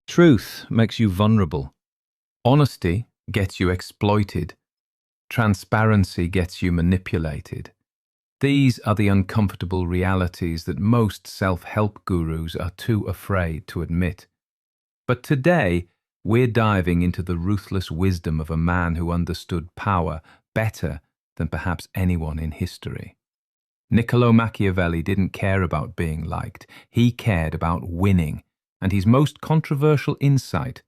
Truth makes you vulnerable. Honesty gets you exploited. Transparency gets you manipulated. These are the uncomfortable realities that most self-help gurus are too afraid to admit. But today, we're diving into the ruthless wisdom of a man who understood power better than perhaps anyone in history. Niccolo Machiavelli didn't care about being liked. He cared about winning. And his most controversial insight: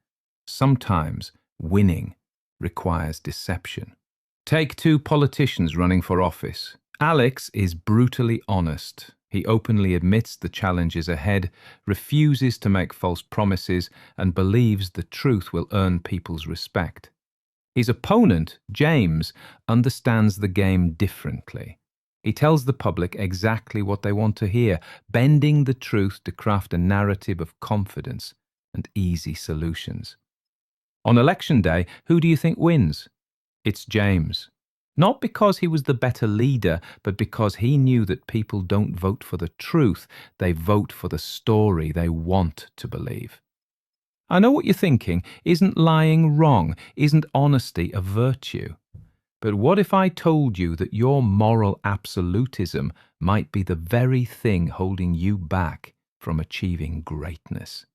sometimes winning requires deception. Take two politicians running for office. Alex is brutally honest. He openly admits the challenges ahead, refuses to make false promises, and believes the truth will earn people's respect. His opponent, James, understands the game differently. He tells the public exactly what they want to hear, bending the truth to craft a narrative of confidence and easy solutions. On election day, who do you think wins? It's James. Not because he was the better leader, but because he knew that people don't vote for the truth, they vote for the story they want to believe. I know what you're thinking. Isn't lying wrong? Isn't honesty a virtue? But what if I told you that your moral absolutism might be the very thing holding you back from achieving greatness?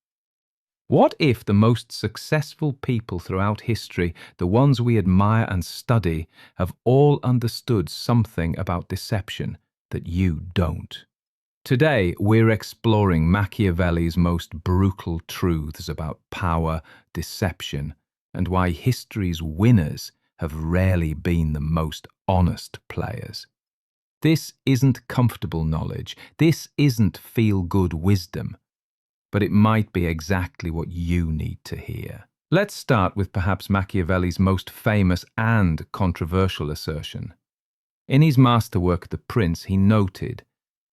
What if the most successful people throughout history, the ones we admire and study, have all understood something about deception that you don't? Today, we're exploring Machiavelli's most brutal truths about power, deception, and why history's winners have rarely been the most honest players. This isn't comfortable knowledge. This isn't feel-good wisdom. But it might be exactly what you need to hear. Let's start with perhaps Machiavelli's most famous and controversial assertion. In his masterwork, The Prince, he noted,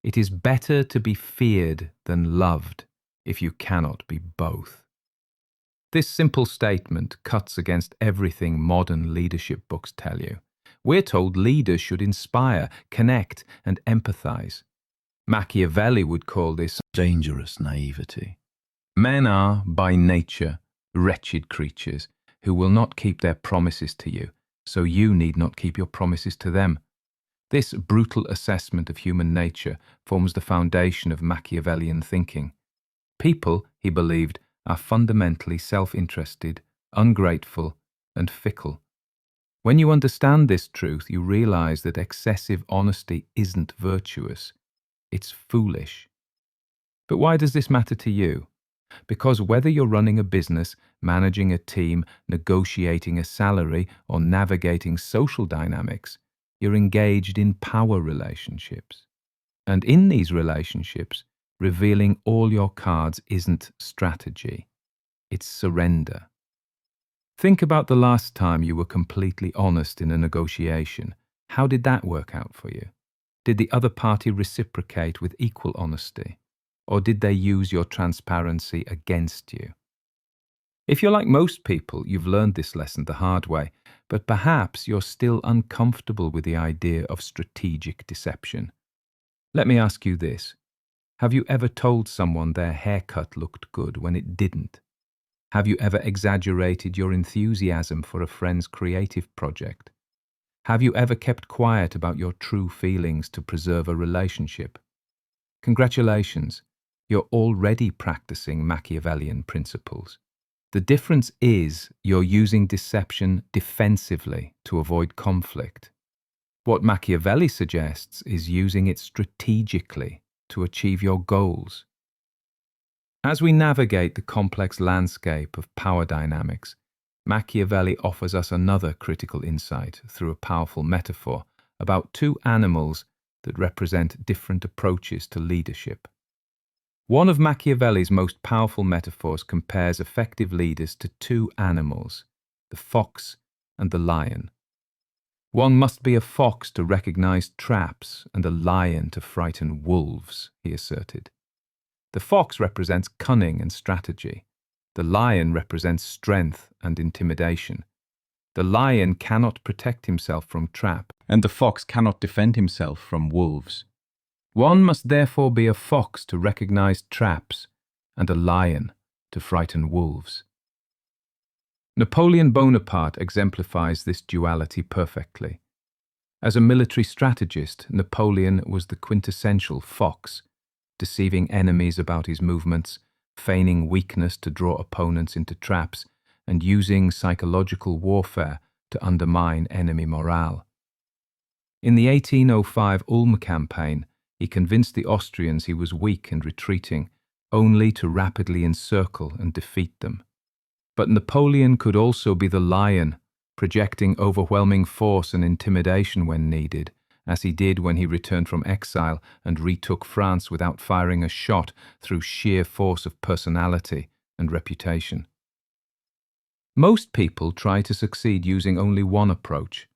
"It is better to be feared than loved if you cannot be both." This simple statement cuts against everything modern leadership books tell you. We're told leaders should inspire, connect, and empathize. Machiavelli would call this dangerous naivety. Men are, by nature, wretched creatures who will not keep their promises to you, so you need not keep your promises to them. This brutal assessment of human nature forms the foundation of Machiavellian thinking. People, he believed, are fundamentally self-interested, ungrateful, and fickle. When you understand this truth, you realize that excessive honesty isn't virtuous. It's foolish. But why does this matter to you? Because whether you're running a business, managing a team, negotiating a salary, or navigating social dynamics, you're engaged in power relationships. And in these relationships, revealing all your cards isn't strategy. It's surrender. Think about the last time you were completely honest in a negotiation. How did that work out for you? Did the other party reciprocate with equal honesty? Or did they use your transparency against you? If you're like most people, you've learned this lesson the hard way, but perhaps you're still uncomfortable with the idea of strategic deception. Let me ask you this. Have you ever told someone their haircut looked good when it didn't? Have you ever exaggerated your enthusiasm for a friend's creative project? Have you ever kept quiet about your true feelings to preserve a relationship? Congratulations, you're already practicing Machiavellian principles. The difference is you're using deception defensively to avoid conflict. What Machiavelli suggests is using it strategically to achieve your goals. As we navigate the complex landscape of power dynamics, Machiavelli offers us another critical insight through a powerful metaphor about two animals that represent different approaches to leadership. One of Machiavelli's most powerful metaphors compares effective leaders to two animals, the fox and the lion. One must be a fox to recognize traps and a lion to frighten wolves, he asserted. The fox represents cunning and strategy. The lion represents strength and intimidation. The lion cannot protect himself from trap, and the fox cannot defend himself from wolves. One must therefore be a fox to recognize traps, and a lion to frighten wolves. Napoleon Bonaparte exemplifies this duality perfectly. As a military strategist, Napoleon was the quintessential fox, deceiving enemies about his movements, feigning weakness to draw opponents into traps, and using psychological warfare to undermine enemy morale. In the 1805 Ulm campaign, he convinced the Austrians he was weak and retreating, only to rapidly encircle and defeat them. But Napoleon could also be the lion, projecting overwhelming force and intimidation when needed, as he did when he returned from exile and retook France without firing a shot through sheer force of personality and reputation. Most people try to succeed using only one approach.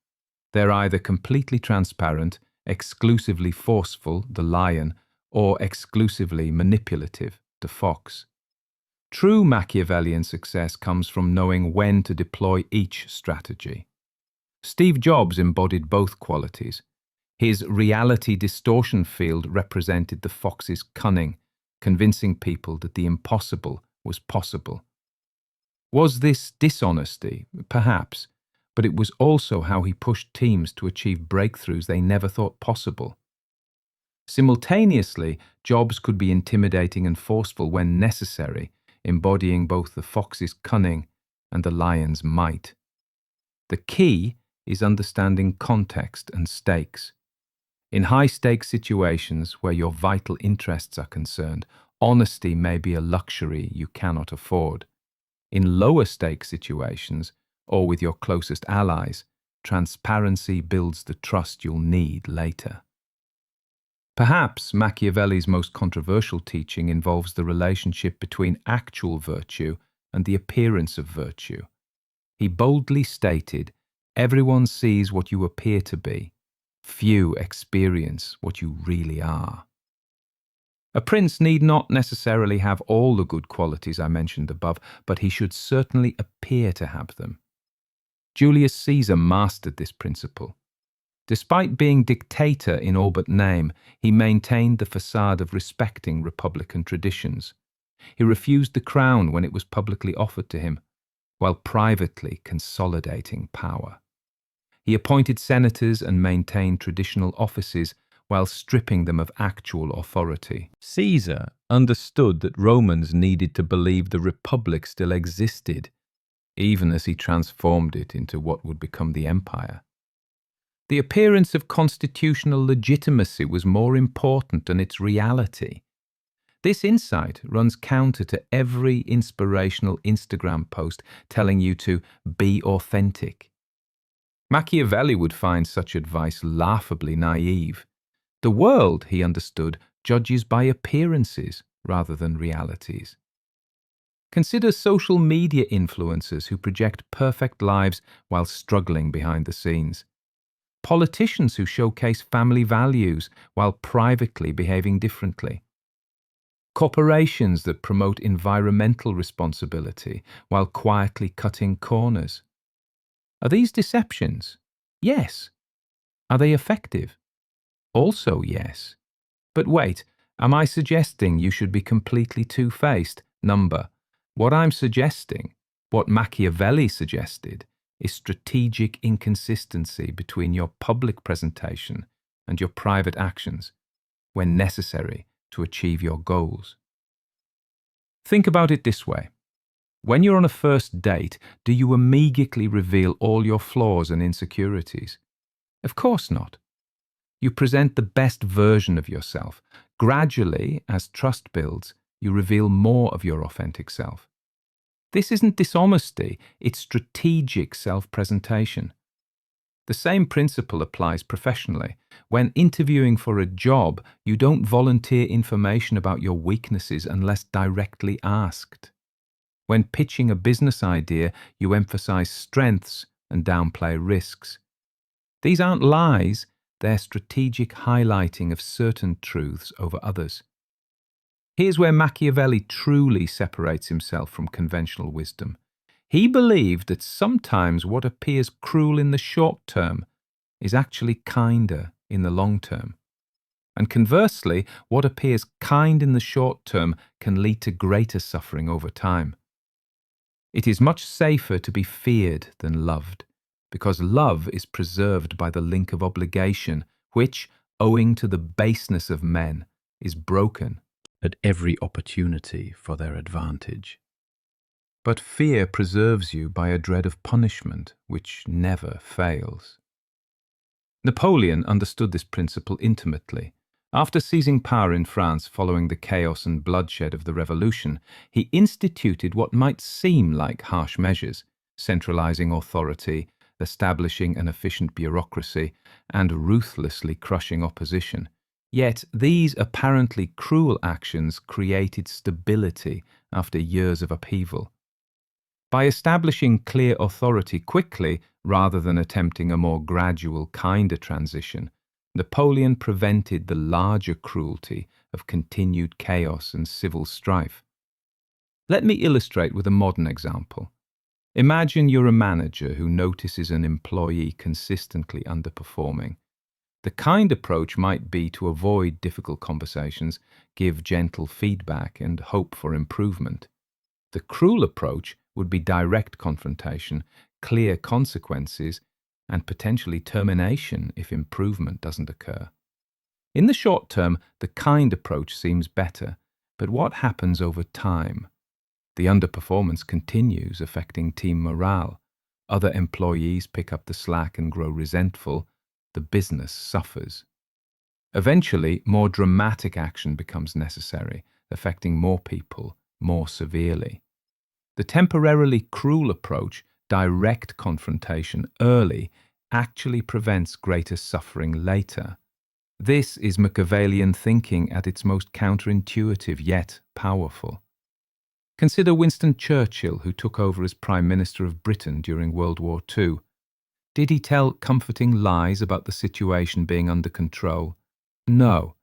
They're either completely transparent, exclusively forceful, the lion, or exclusively manipulative, the fox. True Machiavellian success comes from knowing when to deploy each strategy. Steve Jobs embodied both qualities. His reality distortion field represented the fox's cunning, convincing people that the impossible was possible. Was this dishonesty? Perhaps, but it was also how he pushed teams to achieve breakthroughs they never thought possible. Simultaneously, Jobs could be intimidating and forceful when necessary, embodying both the fox's cunning and the lion's might. The key is understanding context and stakes. In high-stakes situations where your vital interests are concerned, honesty may be a luxury you cannot afford. In lower-stakes situations, or with your closest allies, transparency builds the trust you'll need later. Perhaps Machiavelli's most controversial teaching involves the relationship between actual virtue and the appearance of virtue. He boldly stated, "Everyone sees what you appear to be. Few experience what you really are." A prince need not necessarily have all the good qualities I mentioned above, but he should certainly appear to have them. Julius Caesar mastered this principle. Despite being dictator in all but name, he maintained the facade of respecting republican traditions. He refused the crown when it was publicly offered to him, while privately consolidating power. He appointed senators and maintained traditional offices while stripping them of actual authority. Caesar understood that Romans needed to believe the republic still existed, even as he transformed it into what would become the empire. The appearance of constitutional legitimacy was more important than its reality. This insight runs counter to every inspirational Instagram post telling you to be authentic. Machiavelli would find such advice laughably naive. The world, he understood, judges by appearances rather than realities. Consider social media influencers who project perfect lives while struggling behind the scenes. Politicians who showcase family values while privately behaving differently. Corporations that promote environmental responsibility while quietly cutting corners. Are these deceptions? Yes. Are they effective? Also yes. But wait, am I suggesting you should be completely two-faced? What I'm suggesting, what Machiavelli suggested, is strategic inconsistency between your public presentation and your private actions, when necessary to achieve your goals. Think about it this way. When you're on a first date, do you immediately reveal all your flaws and insecurities? Of course not. You present the best version of yourself. Gradually, as trust builds, you reveal more of your authentic self. This isn't dishonesty, it's strategic self-presentation. The same principle applies professionally. When interviewing for a job, you don't volunteer information about your weaknesses unless directly asked. When pitching a business idea, you emphasize strengths and downplay risks. These aren't lies, they're strategic highlighting of certain truths over others. Here's where Machiavelli truly separates himself from conventional wisdom. He believed that sometimes what appears cruel in the short term is actually kinder in the long term. And conversely, what appears kind in the short term can lead to greater suffering over time. It is much safer to be feared than loved, because love is preserved by the link of obligation, which, owing to the baseness of men, is broken at every opportunity for their advantage. But fear preserves you by a dread of punishment, which never fails. Napoleon understood this principle intimately. After seizing power in France following the chaos and bloodshed of the Revolution, he instituted what might seem like harsh measures, centralizing authority, establishing an efficient bureaucracy, and ruthlessly crushing opposition. Yet these apparently cruel actions created stability after years of upheaval. By establishing clear authority quickly, rather than attempting a more gradual, kinder transition, Napoleon prevented the larger cruelty of continued chaos and civil strife. Let me illustrate with a modern example. Imagine you're a manager who notices an employee consistently underperforming. The kind approach might be to avoid difficult conversations, give gentle feedback, and hope for improvement. The cruel approach would be direct confrontation, clear consequences, and potentially termination if improvement doesn't occur. In the short term, the kind approach seems better, but what happens over time? The underperformance continues, affecting team morale. Other employees pick up the slack and grow resentful. The business suffers. Eventually, more dramatic action becomes necessary, affecting more people more severely. The temporarily cruel approach, direct confrontation early, actually prevents greater suffering later. This is Machiavellian thinking at its most counterintuitive yet powerful. Consider Winston Churchill, who took over as Prime Minister of Britain during World War II. Did he tell comforting lies about the situation being under control? No.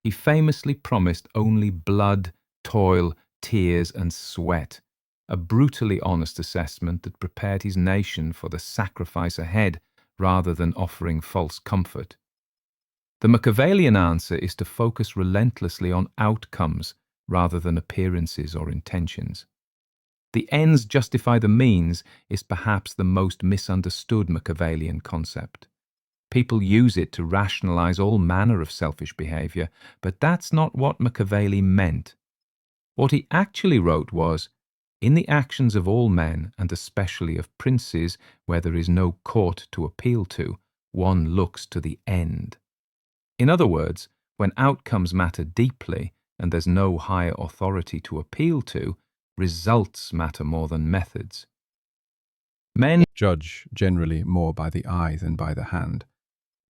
He famously promised only blood, toil, tears, and sweat. A brutally honest assessment that prepared his nation for the sacrifice ahead rather than offering false comfort. The Machiavellian answer is to focus relentlessly on outcomes rather than appearances or intentions. The ends justify the means is perhaps the most misunderstood Machiavellian concept. People use it to rationalize all manner of selfish behavior, but that's not what Machiavelli meant. What he actually wrote was, "In the actions of all men, and especially of princes, where there is no court to appeal to, one looks to the end." In other words, when outcomes matter deeply and there's no higher authority to appeal to, results matter more than methods. Men judge generally more by the eye than by the hand,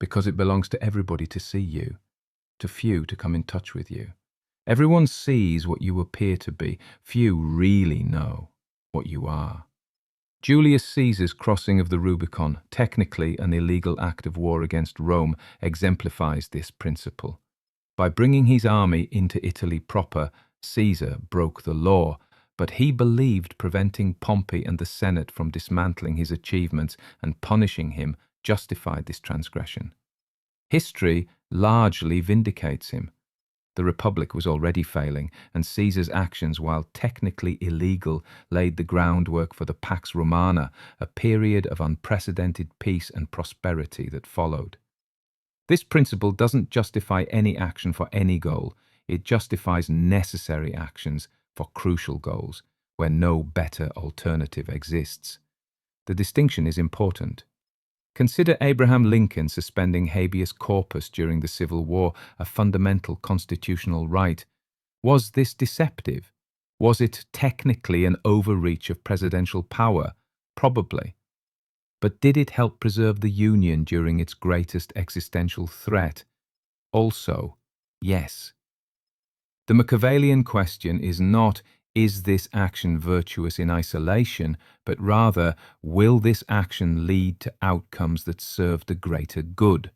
because it belongs to everybody to see you, to few to come in touch with you. Everyone sees what you appear to be. Few really know what you are. Julius Caesar's crossing of the Rubicon, technically an illegal act of war against Rome, exemplifies this principle. By bringing his army into Italy proper, Caesar broke the law, but he believed preventing Pompey and the Senate from dismantling his achievements and punishing him justified this transgression. History largely vindicates him. The Republic was already failing, and Caesar's actions, while technically illegal, laid the groundwork for the Pax Romana, a period of unprecedented peace and prosperity that followed. This principle doesn't justify any action for any goal. It justifies necessary actions for crucial goals, where no better alternative exists. The distinction is important. Consider Abraham Lincoln suspending habeas corpus during the Civil War, a fundamental constitutional right. Was this deceptive? Was it technically an overreach of presidential power? Probably. But did it help preserve the Union during its greatest existential threat? Also, yes. The Machiavellian question is not, is this action virtuous in isolation, but rather, will this action lead to outcomes that serve the greater good?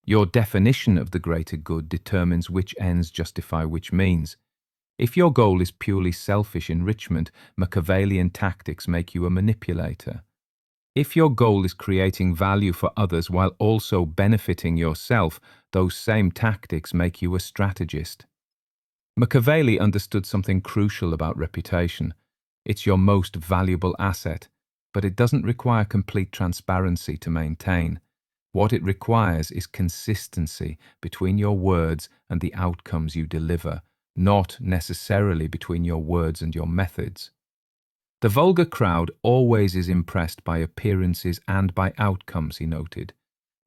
Your definition of the greater good determines which ends justify which means. If your goal is purely selfish enrichment, Machiavellian tactics make you a manipulator. If your goal is creating value for others while also benefiting yourself, those same tactics make you a strategist. Machiavelli understood something crucial about reputation. It's your most valuable asset, but it doesn't require complete transparency to maintain. What it requires is consistency between your words and the outcomes you deliver, not necessarily between your words and your methods. The vulgar crowd always is impressed by appearances and by outcomes, he noted.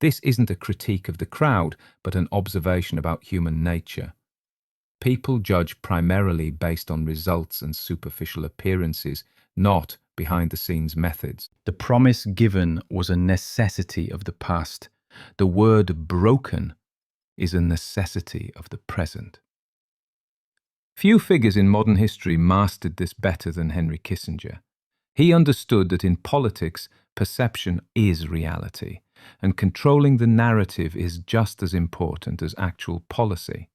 This isn't a critique of the crowd, but an observation about human nature. People judge primarily based on results and superficial appearances, not behind-the-scenes methods. The promise given was a necessity of the past. The word broken is a necessity of the present. Few figures in modern history mastered this better than Henry Kissinger. He understood that in politics, perception is reality, and controlling the narrative is just as important as actual policy.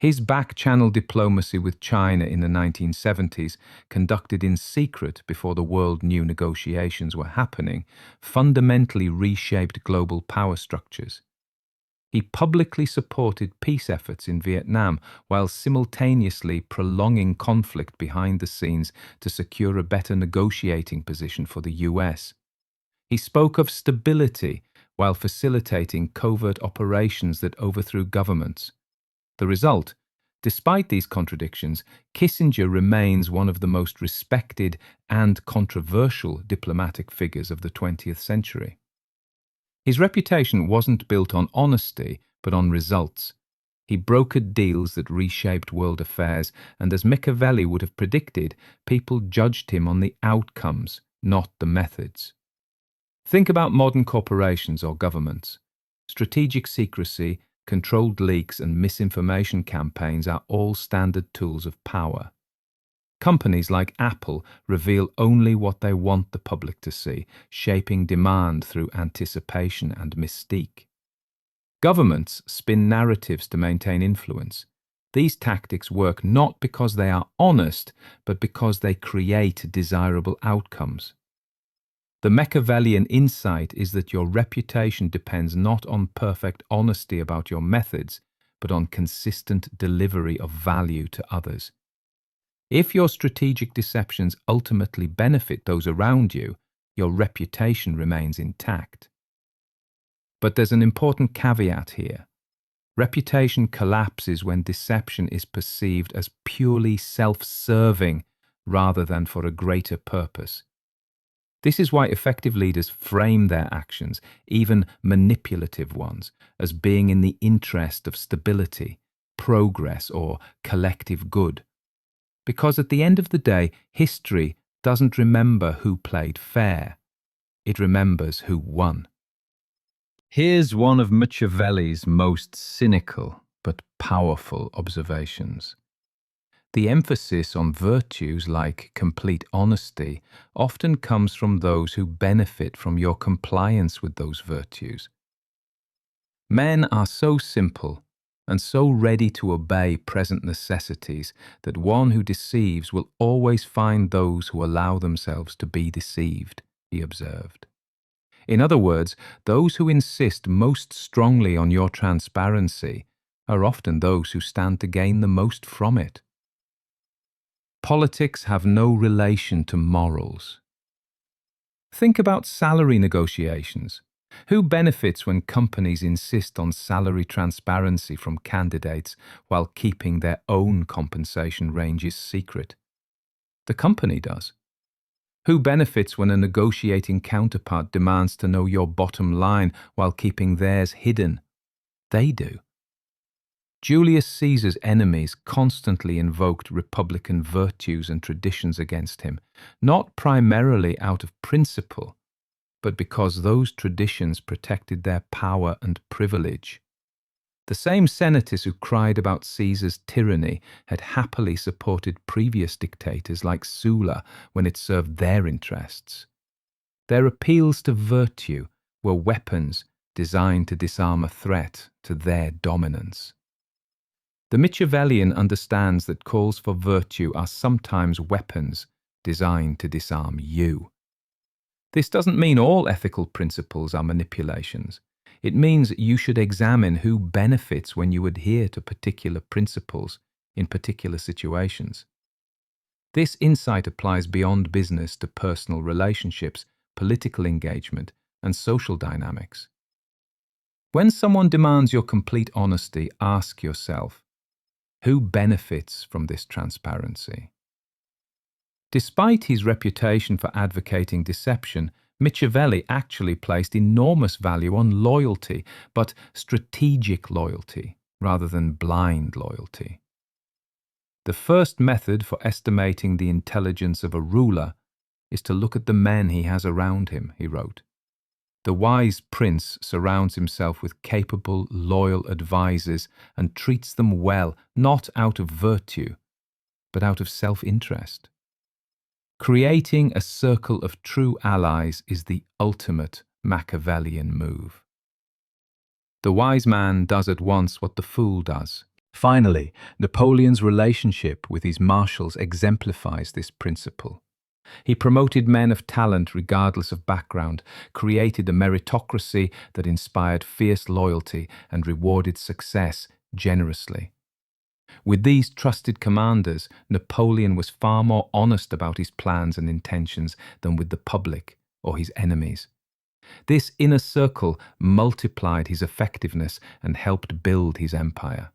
His back-channel diplomacy with China in the 1970s, conducted in secret before the world knew negotiations were happening, fundamentally reshaped global power structures. He publicly supported peace efforts in Vietnam while simultaneously prolonging conflict behind the scenes to secure a better negotiating position for the US. He spoke of stability while facilitating covert operations that overthrew governments. The result, despite these contradictions, Kissinger remains one of the most respected and controversial diplomatic figures of the 20th century. His reputation wasn't built on honesty, but on results. He brokered deals that reshaped world affairs, and as Machiavelli would have predicted, people judged him on the outcomes, not the methods. Think about modern corporations or governments. Strategic secrecy, controlled leaks, and misinformation campaigns are all standard tools of power. Companies like Apple reveal only what they want the public to see, shaping demand through anticipation and mystique. Governments spin narratives to maintain influence. These tactics work not because they are honest, but because they create desirable outcomes. The Machiavellian insight is that your reputation depends not on perfect honesty about your methods, but on consistent delivery of value to others. If your strategic deceptions ultimately benefit those around you, your reputation remains intact. But there's an important caveat here. Reputation collapses when deception is perceived as purely self-serving rather than for a greater purpose. This is why effective leaders frame their actions, even manipulative ones, as being in the interest of stability, progress, or collective good. Because at the end of the day, history doesn't remember who played fair. It remembers who won. Here's one of Machiavelli's most cynical but powerful observations. The emphasis on virtues like complete honesty often comes from those who benefit from your compliance with those virtues. Men are so simple and so ready to obey present necessities that one who deceives will always find those who allow themselves to be deceived, he observed. In other words, those who insist most strongly on your transparency are often those who stand to gain the most from it. Politics have no relation to morals. Think about salary negotiations. Who benefits when companies insist on salary transparency from candidates while keeping their own compensation ranges secret? The company does. Who benefits when a negotiating counterpart demands to know your bottom line while keeping theirs hidden? They do. Julius Caesar's enemies constantly invoked republican virtues and traditions against him, not primarily out of principle, but because those traditions protected their power and privilege. The same senators who cried about Caesar's tyranny had happily supported previous dictators like Sulla when it served their interests. Their appeals to virtue were weapons designed to disarm a threat to their dominance. The Machiavellian understands that calls for virtue are sometimes weapons designed to disarm you. This doesn't mean all ethical principles are manipulations. It means you should examine who benefits when you adhere to particular principles in particular situations. This insight applies beyond business to personal relationships, political engagement, and social dynamics. When someone demands your complete honesty, ask yourself, who benefits from this transparency? Despite his reputation for advocating deception, Machiavelli actually placed enormous value on loyalty, but strategic loyalty rather than blind loyalty. The first method for estimating the intelligence of a ruler is to look at the men he has around him, he wrote. The wise prince surrounds himself with capable, loyal advisers and treats them well, not out of virtue, but out of self-interest. Creating a circle of true allies is the ultimate Machiavellian move. The wise man does at once what the fool does. Finally, Napoleon's relationship with his marshals exemplifies this principle. He promoted men of talent regardless of background, created a meritocracy that inspired fierce loyalty and rewarded success generously. With these trusted commanders, Napoleon was far more honest about his plans and intentions than with the public or his enemies. This inner circle multiplied his effectiveness and helped build his empire.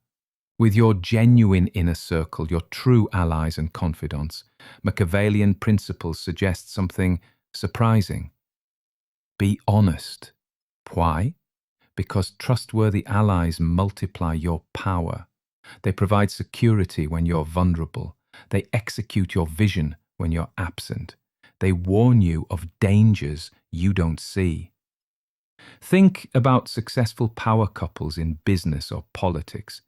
With your genuine inner circle, your true allies and confidants, Machiavellian principles suggest something surprising. Be honest. Why? Because trustworthy allies multiply your power. They provide security when you're vulnerable. They execute your vision when you're absent. They warn you of dangers you don't see. Think about successful power couples in business or politics.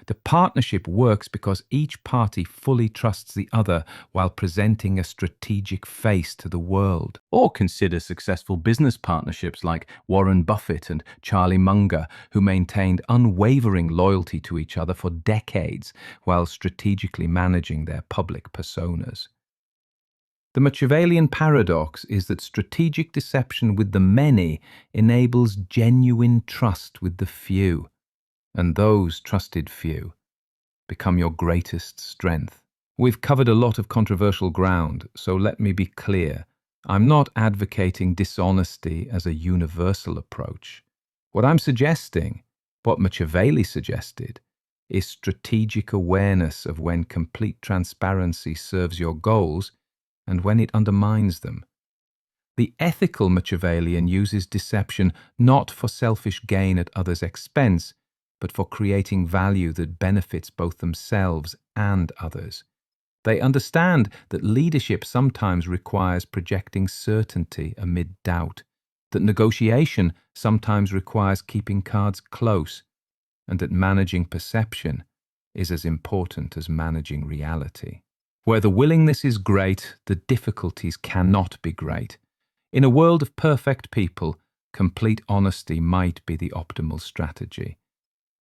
The partnership works because each party fully trusts the other while presenting a strategic face to the world. Or consider successful business partnerships like Warren Buffett and Charlie Munger, who maintained unwavering loyalty to each other for decades while strategically managing their public personas. The Machiavellian paradox is that strategic deception with the many enables genuine trust with the few. And those trusted few become your greatest strength. We've covered a lot of controversial ground, so let me be clear. I'm not advocating dishonesty as a universal approach. What I'm suggesting, what Machiavelli suggested, is strategic awareness of when complete transparency serves your goals and when it undermines them. The ethical Machiavellian uses deception not for selfish gain at others' expense, but for creating value that benefits both themselves and others. They understand that leadership sometimes requires projecting certainty amid doubt, that negotiation sometimes requires keeping cards close, and that managing perception is as important as managing reality. Where the willingness is great, the difficulties cannot be great. In a world of perfect people, complete honesty might be the optimal strategy.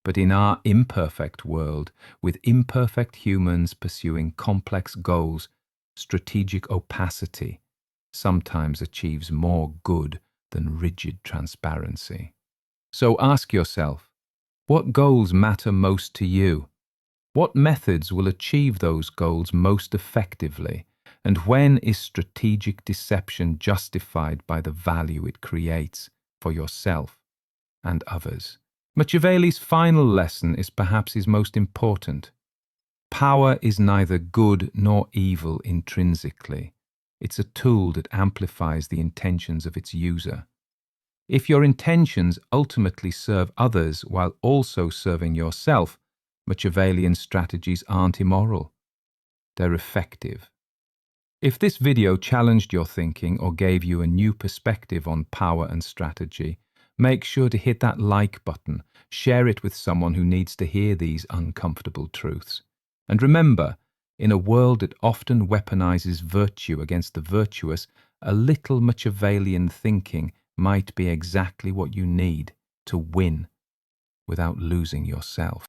But in our imperfect world, with imperfect humans pursuing complex goals, strategic opacity sometimes achieves more good than rigid transparency. So ask yourself, what goals matter most to you? What methods will achieve those goals most effectively? And when is strategic deception justified by the value it creates for yourself and others? Machiavelli's final lesson is perhaps his most important. Power is neither good nor evil intrinsically. It's a tool that amplifies the intentions of its user. If your intentions ultimately serve others while also serving yourself, Machiavellian strategies aren't immoral. They're effective. If this video challenged your thinking or gave you a new perspective on power and strategy, make sure to hit that like button, share it with someone who needs to hear these uncomfortable truths. And remember, in a world that often weaponizes virtue against the virtuous, a little Machiavellian thinking might be exactly what you need to win without losing yourself.